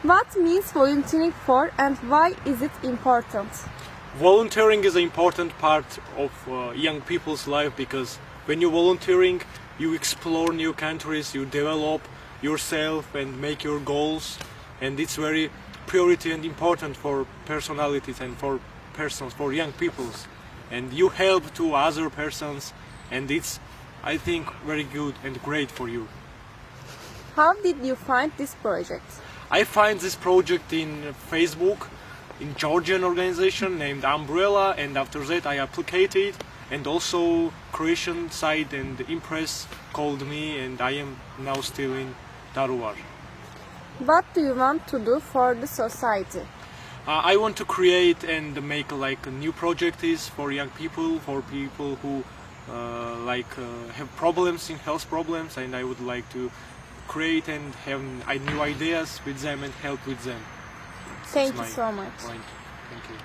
What means volunteering for and why is it important? Volunteering is an important part of young people's life because when you're volunteering, you explore new countries, you develop yourself and make your goals, and it's very priority and important for personalities and for persons, for young peoples, and you help to other persons, and it's, I think, very good and great for you. How did you find this project? I find this project in Facebook, in Georgian organization named Umbrella, and after that I applied, and also Croatian side and Impress called me, and I am now still in Daruvar. What do you want to do for the society? I want to create and make like a new projects for young people, for people who have problems in health problems, and I would like to create and have new ideas with them and help with them. Thank you so much. Point. Thank you.